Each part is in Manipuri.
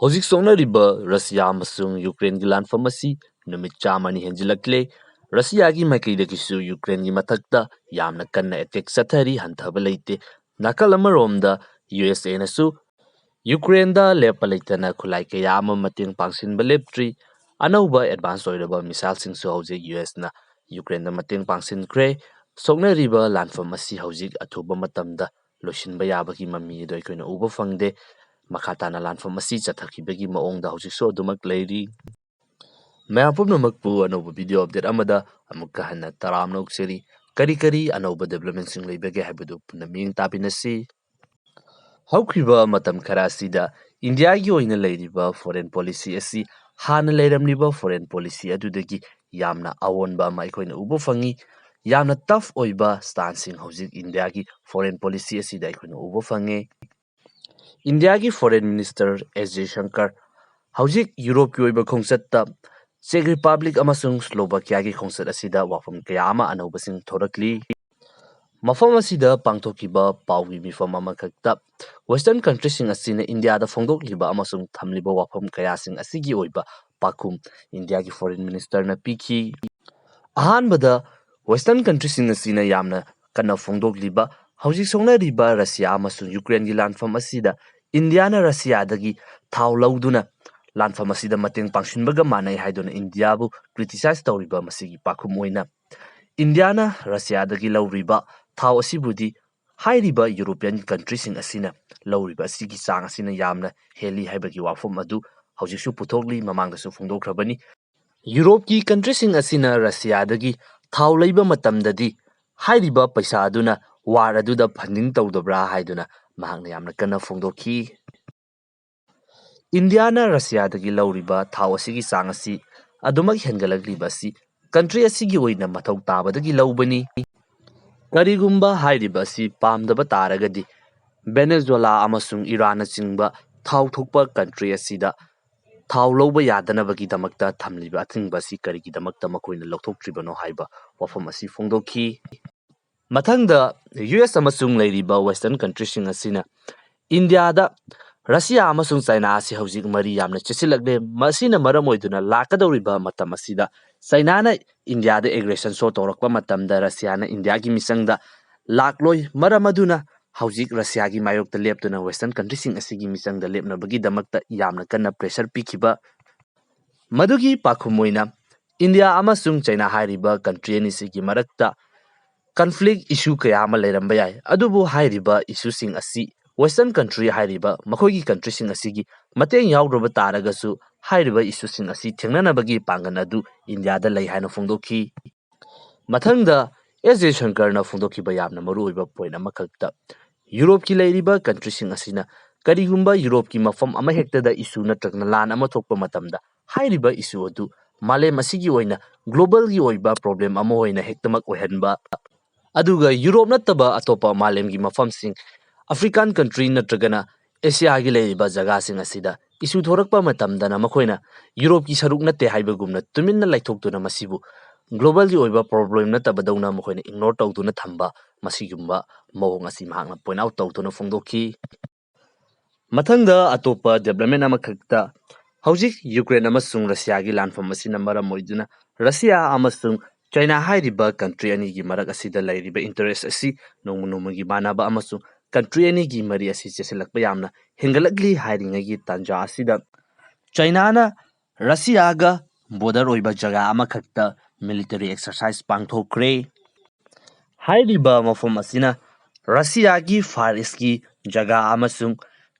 ꯍꯧꯖꯤꯛ ꯁꯣꯛꯅꯔꯤꯕ ꯔꯁꯤꯌꯥ ꯑꯃꯁꯨꯡ ꯌꯨꯀ꯭ꯔꯦꯟꯒꯤ ꯂꯥꯟꯐꯝ ꯑꯁꯤ ꯅꯨꯃꯤꯠ 100ꯅꯤ ꯍꯦꯟꯖꯤꯜꯂꯛꯂꯦ꯫ ꯔꯁꯤꯌꯥꯒꯤ ꯃꯥꯏꯀꯩꯗꯒꯤꯁꯨ ꯌꯨꯀ꯭ꯔꯦꯟꯒꯤ ꯃꯊꯛꯇ ꯌꯥꯝꯅ ꯀꯟꯅ ꯑꯦꯇꯦꯛ ꯆꯠꯊꯔꯤ, ꯍꯟꯊꯕ ꯂꯩꯇꯦ꯫ ꯅꯥꯀꯜ ꯑꯃꯔꯣꯝꯗ ꯌꯨꯑꯦꯁꯑꯦꯅꯁꯨ ꯌꯨꯀ꯭ꯔꯦꯟꯗ ꯂꯦꯞꯄ ꯂꯩꯇꯅ ꯈꯨꯠꯂꯥꯏ ꯀꯌꯥ ꯑꯃ ꯃꯇꯦꯡ ꯄꯥꯡꯁꯤꯟꯕ ꯂꯦꯞꯇ꯭ꯔꯤ꯫ ꯑꯅꯧꯕ ꯑꯦꯗꯚꯥꯟꯁ ꯑꯣꯏꯔꯕ ꯃꯤꯁꯥꯏꯜꯁꯤꯡꯁꯨ ꯍꯧꯖꯤꯛ ꯌꯨꯑꯦꯁꯅ ꯌꯨꯀ꯭ꯔꯦꯟꯗ ꯃꯇꯦꯡ ꯄꯥꯡꯁꯤꯟꯈ꯭ꯔꯦ꯫ ꯁꯣꯛꯅꯔꯤꯕ ꯂꯥꯟꯐꯝ ꯑꯁꯤ ꯍꯧꯖꯤꯛ ꯑꯊꯨꯕ ꯃꯇꯝꯗ ꯂꯣꯏꯁꯤꯟꯕ ꯌꯥꯕꯒꯤ ꯃꯃꯤ ꯑꯗꯨ ꯑꯩꯈꯣꯏꯅ ꯎꯕ ꯐꯪꯗꯦ꯫ ꯃꯈꯥ ꯇꯥꯅ ꯂꯥꯟꯐꯝ ꯑꯁꯤ ꯆꯠꯊꯈꯤꯕꯒꯤ ꯃꯑꯣꯡꯗ ꯍꯧꯖꯤꯛꯁꯨ ꯑꯗꯨꯃꯛ ꯂꯩꯔꯤ꯫ ꯃꯌꯥꯝ ꯄꯨꯝꯅꯃꯛꯄꯨ ꯑꯅꯧꯕ ꯚꯤꯗꯤꯑꯣ ꯑꯞꯗꯦꯠ ꯑꯃꯗ ꯑꯃꯨꯛꯀ ꯍꯟꯅ ꯇꯔꯥꯝꯅ ꯑꯣꯛꯆꯔꯤ꯫ ꯀꯔꯤ ꯑꯅꯧꯕ ꯗꯦꯕꯂꯞꯃꯦꯟꯠꯁꯤꯡ ꯂꯩꯕꯒꯦ ꯍꯥꯏꯕꯗꯨ ꯄꯨꯟꯅ ꯃꯤꯠꯌꯦꯡ ꯇꯥꯃꯤꯟꯅꯁꯤ꯫ ꯍꯧꯈꯤꯕ ꯃꯇꯝ ꯈꯔ ꯑꯁꯤꯗ ꯏꯟꯗꯤꯌꯥꯒꯤ ꯑꯣꯏꯅ ꯂꯩꯔꯤꯕ ꯐꯣꯔꯦꯟ ꯄꯣꯂꯤꯁꯤ ꯑꯁꯤ ꯍꯥꯟꯅ ꯂꯩꯔꯝꯂꯤꯕ ꯐꯣꯔꯦꯟ ꯄꯣꯂꯤꯁꯤ ꯑꯗꯨꯗꯒꯤ ꯌꯥꯝꯅ ꯑꯑꯣꯟꯕ ꯑꯃ ꯑꯩꯈꯣꯏꯅ ꯎꯕ ꯐꯪꯉꯤ꯫ ꯌꯥꯝꯅ ꯇꯐ ꯑꯣꯏꯕ ꯁ꯭ꯇꯥꯟꯁꯤꯡ ꯍꯧꯖꯤꯛ ꯏꯟꯗꯤꯌꯥꯒꯤ ꯐꯣꯔꯦꯟ ꯄꯣꯂꯤꯁꯤ ꯑꯁꯤꯗ ꯑꯩꯈꯣꯏꯅ ꯎꯕ ꯐꯪꯉꯦ꯫ ꯏꯟꯗꯤꯌꯥꯒꯤ ꯐꯣꯔꯦꯟ ꯃꯤꯅꯤꯁꯇꯔ ꯑꯦꯁ ꯖꯌꯁꯪꯀꯔ ꯍꯧꯖꯤꯛ ꯌꯨꯔꯣꯞꯀꯤ ꯑꯣꯏꯕ ꯈꯣꯡꯆꯠꯇ ꯆꯦꯛ ꯔꯤꯄꯕ꯭ꯂꯤꯛ ꯑꯃꯁꯨꯡ ꯁ꯭ꯂꯣꯚꯥꯀꯤꯌꯥꯒꯤ ꯈꯣꯡꯆꯠ ꯑꯁꯤꯗ ꯋꯥꯐꯝ ꯀꯌꯥ ꯑꯃ ꯑꯅꯧꯕꯁꯤꯡ ꯊꯣꯔꯛꯂꯤ꯫ ꯃꯐꯝ ꯑꯁꯤꯗ ꯄꯥꯡꯊꯣꯛꯈꯤꯕ ꯄꯥꯎꯒꯤ ꯃꯤꯐꯝ ꯑꯃꯈꯛꯇ ꯋꯦꯁꯇꯔꯟ ꯀꯟꯇ꯭ꯔꯤꯁꯤꯡ ꯑꯁꯤꯅ ꯏꯟꯗꯤꯌꯥꯗ ꯐꯣꯡꯗꯣꯛꯂꯤꯕ ꯑꯃꯁꯨꯡ ꯊꯝꯂꯤꯕ ꯋꯥꯐꯝ ꯀꯌꯥꯁꯤꯡ ꯑꯁꯤꯒꯤ ꯑꯣꯏꯕ ꯄꯥꯎꯈꯨꯝ ꯏꯟꯗꯤꯌꯥꯒꯤ ꯐꯣꯔꯦꯟ ꯃꯤꯅꯤꯁꯇꯔꯅ ꯄꯤꯈꯤ꯫ ꯑꯍꯥꯟꯕꯗ ꯋꯦꯁꯇꯔꯟ ꯀꯟꯇ꯭ꯔꯤꯁꯤꯡ ꯑꯁꯤꯅ ꯌꯥꯝꯅ ꯀꯟꯅ ꯐꯣꯡꯗꯣꯛꯂꯤꯕ ꯍꯧꯖꯤꯛ ꯁꯣꯛꯅꯔꯤꯕ ꯔꯁꯤꯌꯥ ꯑꯃꯁꯨꯡ ꯌꯨꯀ꯭ꯔꯦꯟꯒꯤ ꯂꯥꯟꯐꯝ ꯑꯁꯤꯗ ꯏꯟꯗꯤꯌꯥꯅ ꯔꯁꯤꯌꯥꯗꯒꯤ ꯊꯥꯎ ꯂꯧꯗꯨꯅ ꯂꯥꯟꯐꯝ ꯑꯁꯤꯗ ꯃꯇꯦꯡ ꯄꯥꯡꯁꯤꯟꯕꯒ ꯃꯥꯟꯅꯩ ꯍꯥꯏꯗꯨꯅ ꯏꯟꯗꯤꯌꯥꯕꯨ ꯀ꯭ꯔꯤꯇꯤꯁꯥꯏꯖ ꯇꯧꯔꯤꯕ ꯃꯁꯤꯒꯤ ꯄꯥꯎꯈꯨꯝ ꯑꯣꯏꯅ ꯏꯟꯗꯤꯌꯥꯅ ꯔꯁꯤꯌꯥꯗꯒꯤ ꯂꯧꯔꯤꯕ ꯊꯥꯎ ꯑꯁꯤꯕꯨꯗꯤ ꯍꯥꯏꯔꯤꯕ ꯌꯨꯔꯣꯄꯤꯌꯟ ꯀꯟꯇ꯭ꯔꯤꯁꯤꯡ ꯑꯁꯤꯅ ꯂꯧꯔꯤꯕ ꯑꯁꯤꯒꯤ ꯆꯥꯡ ꯑꯁꯤꯅ ꯌꯥꯝꯅ ꯍꯦꯜꯂꯤ ꯍꯥꯏꯕꯒꯤ ꯋꯥꯐꯝ ꯑꯗꯨ ꯍꯧꯖꯤꯛꯁꯨ ꯄꯨꯊꯣꯛꯂꯤ, ꯃꯃꯥꯡꯗꯁꯨ ꯐꯣꯡꯗꯣꯛꯈ꯭ꯔꯕꯅꯤ꯫ ꯌꯨꯔꯣꯞꯀꯤ ꯀꯟꯇ꯭ꯔꯤꯁꯤꯡ ꯑꯁꯤꯅ ꯔꯁꯤꯌꯥꯗꯒꯤ ꯊꯥꯎ ꯂꯩꯕ ꯃꯇꯝꯗꯗꯤ ꯍꯥꯏꯔꯤꯕ ꯄꯩꯁꯥ ꯑꯗꯨꯅ ꯋꯥꯔ ꯑꯗꯨꯗ ꯐꯟꯗꯤꯡ ꯇꯧꯗꯕ꯭ꯔꯥ ꯍꯥꯏꯗꯨꯅ ꯃꯍꯥꯛꯅ ꯌꯥꯝꯅ ꯀꯟꯅ ꯐꯣꯡꯗꯣꯛꯈꯤ꯫ ꯏꯟꯗꯤꯌꯥꯅ ꯔꯁꯤꯌꯥꯗꯒꯤ ꯂꯧꯔꯤꯕ ꯊꯥꯎ ꯑꯁꯤꯒꯤ ꯆꯥꯡ ꯑꯁꯤ ꯑꯗꯨꯃꯛ ꯍꯦꯟꯒꯠꯂꯛꯂꯤꯕ ꯑꯁꯤ ꯀꯟꯇ꯭ꯔꯤ ꯑꯁꯤꯒꯤ ꯑꯣꯏꯅ ꯃꯊꯧ ꯇꯥꯕꯗꯒꯤ ꯂꯧꯕꯅꯤ꯫ ꯀꯔꯤꯒꯨꯝꯕ ꯍꯥꯏꯔꯤꯕ ꯑꯁꯤ ꯄꯥꯝꯗꯕ ꯇꯥꯔꯒꯗꯤ ꯚꯦꯅꯦꯖꯨꯋꯦꯂꯥ ꯑꯃꯁꯨꯡ ꯏꯔꯥꯟꯅꯆꯤꯡꯕ ꯊꯥꯎ ꯊꯣꯛꯄ ꯀꯟꯇ꯭ꯔꯤ ꯑꯁꯤꯗ ꯊꯥꯎ ꯂꯧꯕ ꯌꯥꯗꯅꯕꯒꯤꯗꯃꯛꯇ ꯊꯝꯂꯤꯕ ꯑꯊꯤꯡꯕ ꯑꯁꯤ ꯀꯔꯤꯒꯤꯗꯃꯛꯇ ꯃꯈꯣꯏꯅ ꯂꯧꯊꯣꯛꯇ꯭ꯔꯤꯕꯅꯣ ꯍꯥꯏꯕ ꯋꯥꯐꯝ ꯑꯁꯤ ꯐꯣꯡꯗꯣꯛꯈꯤ꯫ ꯃꯊꯪꯗ ꯌꯨꯑꯦꯁ ꯑꯃꯁꯨꯡ ꯂꯩꯔꯤꯕ ꯋꯦꯁꯇꯔꯟ ꯀꯟꯇ꯭ꯔꯤꯁꯤꯡ ꯑꯁꯤꯅ ꯏꯟꯗꯤꯌꯥꯗ ꯔꯁꯤꯌꯥ ꯑꯃꯁꯨꯡ ꯆꯥꯏꯅꯥ ꯑꯁꯤ ꯍꯧꯖꯤꯛ ꯃꯔꯤ ꯌꯥꯝꯅ ꯆꯦꯠꯁꯤꯜꯂꯛꯂꯦ꯫ ꯃꯁꯤꯅ ꯃꯔꯝ ꯑꯣꯏꯗꯨꯅ ꯂꯥꯛꯀꯗꯧꯔꯤꯕ ꯃꯇꯝ ꯑꯁꯤꯗ ꯆꯥꯏꯅꯥꯅ ꯏꯟꯗꯤꯌꯥꯗ ꯑꯦꯒ꯭ꯔꯦꯁꯟ ꯁꯣ ꯇꯧꯔꯛꯄ ꯃꯇꯝꯗ ꯔꯁꯤꯌꯥꯅ ꯏꯟꯗꯤꯌꯥꯒꯤ ꯃꯤꯆꯪꯗ ꯂꯥꯛꯂꯣꯏ꯫ ꯃꯔꯝ ꯑꯗꯨꯅ ꯍꯧꯖꯤꯛ ꯔꯁꯤꯌꯥꯒꯤ ꯃꯥꯌꯣꯛꯇ ꯂꯦꯞꯇꯨꯅ ꯋꯦꯁꯇꯔꯟ ꯀꯟꯇ꯭ꯔꯤꯁꯤꯡ ꯑꯁꯤꯒꯤ ꯃꯤꯆꯪꯗ ꯂꯦꯞꯅꯕꯒꯤꯗꯃꯛꯇ ꯌꯥꯝꯅ ꯀꯟꯅ ꯄ꯭ꯔꯦꯁꯔ ꯄꯤꯈꯤꯕ ꯃꯗꯨꯒꯤ ꯄꯥꯎꯈꯨꯝ ꯑꯣꯏꯅ ꯏꯟꯗꯤꯌꯥ ꯑꯃꯁꯨꯡ ꯆꯥꯏꯅꯥ ꯍꯥꯏꯔꯤꯕ ꯀꯟꯇ꯭ꯔꯤ ꯑꯅꯤꯁꯤꯒꯤ ꯃꯔꯛꯇ ꯀꯟꯐ꯭ꯂꯤꯛ ꯏꯁꯨ ꯀꯌꯥ ꯑꯃ ꯂꯩꯔꯝꯕ ꯌꯥꯏ꯫ ꯑꯗꯨꯕꯨ ꯍꯥꯏꯔꯤꯕ ꯏꯁꯨꯁꯤꯡ ꯑꯁꯤ ꯋꯦꯁꯇꯔꯟ ꯀꯟꯇ꯭ꯔꯤ ꯍꯥꯏꯔꯤꯕ ꯃꯈꯣꯏꯒꯤ ꯀꯟꯇ꯭ꯔꯤꯁꯤꯡ ꯑꯁꯤꯒꯤ ꯃꯇꯦꯡ ꯌꯥꯎꯗ꯭ꯔꯕ ꯇꯥꯔꯒꯁꯨ ꯍꯥꯏꯔꯤꯕ ꯏꯁꯨꯁꯤꯡ ꯑꯁꯤ ꯊꯦꯡꯅꯅꯕꯒꯤ ꯄꯥꯡꯒꯜ ꯑꯗꯨ ꯏꯟꯗꯤꯌꯥꯗ ꯂꯩ ꯍꯥꯏꯅ ꯐꯣꯡꯗꯣꯛꯈꯤ꯫ ꯃꯊꯪꯗ ꯑꯦꯁ ꯖꯌꯁꯪꯀꯔꯅ ꯐꯣꯡꯗꯣꯛꯈꯤꯕ ꯌꯥꯝꯅ ꯃꯔꯨꯑꯣꯏꯕ ꯄꯣꯏꯟꯠ ꯑꯃꯈꯛꯇ ꯌꯨꯔꯣꯞꯀꯤ ꯂꯩꯔꯤꯕ ꯀꯟꯇ꯭ꯔꯤꯁꯤꯡ ꯑꯁꯤꯅ ꯀꯔꯤꯒꯨꯝꯕ ꯌꯨꯔꯣꯞꯀꯤ ꯃꯐꯝ ꯑꯃꯍꯦꯛꯇꯗ ꯏꯁꯨ ꯅꯠꯇ꯭ꯔꯒꯅ ꯂꯥꯟ ꯑꯃ ꯊꯣꯛꯄ ꯃꯇꯝꯗ ꯍꯥꯏꯔꯤꯕ ꯏꯁꯨ ꯑꯗꯨ ꯃꯥꯂꯦꯝ ꯑꯁꯤꯒꯤ ꯑꯣꯏꯅ ꯒ꯭ꯂꯣꯕꯦꯜꯒꯤ ꯑꯣꯏꯕ ꯄ꯭ꯔꯣꯕ꯭ꯂꯦꯝ ꯑꯃ ꯑꯣꯏꯅ ꯍꯦꯛꯇꯃꯛ ꯑꯣꯏꯍꯟꯕ, ꯑꯗꯨꯒ ꯌꯨꯔꯣꯞ ꯅꯠꯇꯕ ꯑꯇꯣꯞꯄ ꯃꯥꯂꯦꯝꯒꯤ ꯃꯐꯝꯁꯤꯡ ꯑꯐ꯭ꯔꯤꯀꯥꯟ ꯀꯟꯇ꯭ꯔꯤ ꯅꯠꯇ꯭ꯔꯒꯅ ꯑꯦꯁꯤꯌꯥꯒꯤ ꯂꯩꯔꯤꯕ ꯖꯒꯥꯁꯤꯡ ꯑꯁꯤꯗ ꯏꯁꯨ ꯊꯣꯔꯛꯄ ꯃꯇꯝꯗꯅ ꯃꯈꯣꯏꯅ ꯌꯨꯔꯣꯞꯀꯤ ꯁꯔꯨꯛ ꯅꯠꯇꯦ ꯍꯥꯏꯕꯒꯨꯝꯅ ꯇꯨꯃꯤꯟꯅ ꯂꯩꯊꯣꯛꯇꯨꯅ ꯃꯁꯤꯕꯨ ꯒ꯭ꯂꯣꯕꯦꯜꯒꯤ ꯑꯣꯏꯕ ꯄ꯭ꯔꯣꯕ꯭ꯂꯦꯝ ꯅꯠꯇꯕꯗꯧꯅ ꯃꯈꯣꯏꯅ ꯏꯒꯅꯣꯔ ꯇꯧꯗꯨꯅ ꯊꯝꯕ, ꯃꯁꯤꯒꯨꯝꯕ ꯃꯑꯣꯡ ꯑꯁꯤ ꯃꯍꯥꯛꯅ ꯄꯣꯏꯟꯠ ꯑꯥꯎꯠ ꯇꯧꯗꯨꯅ ꯐꯣꯡꯗꯣꯛꯈꯤ꯫ ꯃꯊꯪꯗ ꯑꯇꯣꯞꯄ ꯗꯦꯕꯂꯞꯃꯦꯟꯠ ꯑꯃꯈꯛꯇ ꯍꯧꯖꯤꯛ ꯌꯨꯀ꯭ꯔꯦꯟ ꯑꯃꯁꯨꯡ ꯔꯁꯤꯌꯥꯒꯤ ꯂꯥꯟꯐꯝ ꯑꯁꯤꯅ ꯃꯔꯝ ꯑꯣꯏꯗꯨꯅ ꯔꯁꯤꯌꯥ ꯑꯃꯁꯨꯡ ꯆꯥꯏꯅꯥ ꯍꯥꯏꯔꯤꯕ ꯀꯟꯇ꯭ꯔꯤ ꯑꯅꯤꯒꯤ ꯃꯔꯛ ꯑꯁꯤꯗ ꯂꯩꯔꯤꯕ ꯏꯟꯇꯔꯦꯁ ꯑꯁꯤ ꯅꯣꯡꯃ ꯅꯣꯡꯃꯒꯤ ꯃꯥꯟꯅꯕ ꯑꯃꯁꯨꯡ ꯀꯟꯇ꯭ꯔꯤ ꯑꯅꯤꯒꯤ ꯃꯔꯤ ꯑꯁꯤ ꯆꯦꯠꯁꯤꯜꯂꯛꯄ ꯌꯥꯝꯅ ꯍꯦꯟꯒꯠꯂꯛꯂꯤ ꯍꯥꯏꯔꯤꯉꯩꯒꯤ ꯇꯥꯟꯖꯥ ꯑꯁꯤꯗ ꯆꯥꯏꯅꯥꯅ ꯔꯁꯤꯌꯥꯒ ꯕꯣꯔꯗꯔ ꯑꯣꯏꯕ ꯖꯒꯥ ꯑꯃꯈꯛꯇ ꯃꯤꯂꯤꯇꯔꯤ ꯑꯦꯛꯁꯔꯁꯥꯏꯖ ꯄꯥꯡꯊꯣꯛꯈ꯭ꯔꯦ꯫ ꯍꯥꯏꯔꯤꯕ ꯃꯐꯝ ꯑꯁꯤꯅ ꯔꯁꯤꯌꯥꯒꯤ ꯐꯥꯔ ꯏꯁꯀꯤ ꯖꯒꯥ ꯑꯃꯁꯨꯡ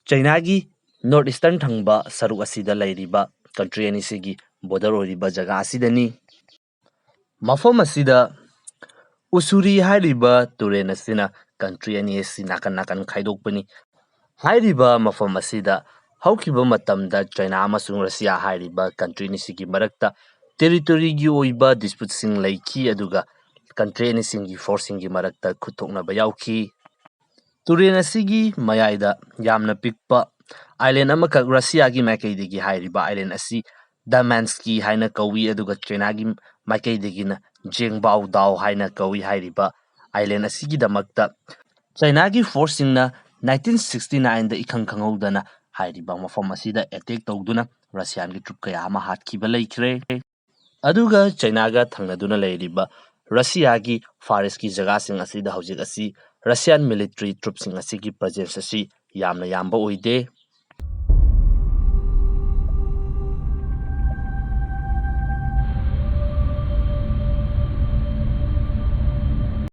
ꯆꯥꯏꯅꯥꯒꯤ ꯅꯣꯔꯠ ꯏꯁꯇꯔꯟ ꯊꯪꯕ ꯁꯔꯨꯛ ꯑꯁꯤꯗ ꯂꯩꯔꯤꯕ ꯀꯟꯇ꯭ꯔꯤ ꯑꯅꯤꯁꯤꯒꯤ ꯕꯣꯔꯗꯔ ꯑꯣꯏꯔꯤꯕ ꯖꯒꯥ ꯑꯁꯤꯗꯅꯤ꯫ ꯃꯐꯝ ꯑꯁꯤꯗ ꯎꯁꯨꯔꯤ ꯍꯥꯏꯔꯤꯕ ꯇꯨꯔꯦꯜ ꯑꯁꯤꯅ ꯀꯟꯇ꯭ꯔꯤ ꯑꯅꯤ ꯑꯁꯤ ꯅꯥꯀꯟ ꯅꯥꯀꯟ ꯈꯥꯏꯗꯣꯛꯄꯅꯤ꯫ ꯍꯥꯏꯔꯤꯕ ꯃꯐꯝ ꯑꯁꯤꯗ ꯍꯧꯈꯤꯕ ꯃꯇꯝꯗ ꯆꯥꯏꯅꯥ ꯑꯃꯁꯨꯡ ꯔꯁꯤꯌꯥ ꯍꯥꯏꯔꯤꯕ ꯀꯟꯇ꯭ꯔꯤ ꯑꯅꯤꯁꯤꯒꯤ ꯃꯔꯛꯇ ꯇꯦꯔꯤꯇꯣꯔꯤꯒꯤ ꯑꯣꯏꯕ ꯗꯤꯁꯄ꯭ꯌꯨꯠꯁꯤꯡ ꯂꯩꯈꯤ, ꯑꯗꯨꯒ ꯀꯟꯇ꯭ꯔꯤ ꯑꯅꯤꯁꯤꯡꯒꯤ ꯐꯣꯔꯁꯁꯤꯡꯒꯤ ꯃꯔꯛꯇ ꯈꯨꯠ ꯊꯣꯛꯅꯕ ꯌꯥꯎꯈꯤ꯫ ꯇꯨꯔꯦꯜ ꯑꯁꯤꯒꯤ ꯃꯌꯥꯏꯗ ꯌꯥꯝꯅ ꯄꯤꯛꯄ ꯑꯥꯏꯂꯦꯟ ꯑꯃꯈꯛ ꯔꯁꯤꯌꯥꯒꯤ ꯃꯥꯏꯀꯩꯗꯒꯤ ꯍꯥꯏꯔꯤꯕ ꯑꯥꯏꯂꯦꯟ ꯑꯁꯤ ꯗꯥꯃꯥꯟꯁꯀꯤ ꯍꯥꯏꯅ ꯀꯧꯏ, ꯑꯗꯨꯒ ꯆꯥꯏꯅꯥꯒꯤ ꯃꯥꯏꯀꯩꯗꯒꯤꯅ ꯖꯦꯡꯕꯥꯎ ꯗꯥꯎ ꯍꯥꯏꯅ ꯀꯧꯏ꯫ ꯍꯥꯏꯔꯤꯕ ꯑꯥꯏꯂꯦꯟ ꯑꯁꯤꯒꯤꯗꯃꯛꯇ ꯆꯥꯏꯅꯥꯒꯤ ꯐꯣꯔꯁꯁꯤꯡꯅ 1969ꯗ ꯏꯈꯪ ꯈꯪꯍꯧꯗꯅ ꯍꯥꯏꯔꯤꯕ ꯃꯐꯝ ꯑꯁꯤꯗ ꯑꯦꯇꯦꯛ ꯇꯧꯗꯨꯅ ꯔꯁꯤꯌꯥꯟꯒꯤ ꯇ꯭ꯔꯨꯞ ꯀꯌꯥ ꯑꯃ ꯍꯥꯠꯈꯤꯕ ꯂꯩꯈ꯭ꯔꯦ꯫ ꯑꯗꯨꯒ ꯆꯩꯅꯥꯒ ꯊꯪꯅꯗꯨꯅ ꯂꯩꯔꯤꯕ ꯔꯁꯤꯌꯥꯒꯤ ꯐꯥꯔꯦꯁꯀꯤ ꯖꯒꯥꯁꯤꯡ ꯑꯁꯤꯗ ꯍꯧꯖꯤꯛ ꯑꯁꯤ ꯔꯁꯤꯌꯥꯟ ꯃꯤꯂꯤꯇ꯭ꯔꯤ ꯇ꯭ꯔꯨꯞꯁꯤꯡ ꯑꯁꯤꯒꯤ ꯄ꯭ꯔꯖꯦꯟꯁ ꯑꯁꯤ ꯌꯥꯝꯅ ꯌꯥꯝꯕ ꯑꯣꯏꯗꯦ꯫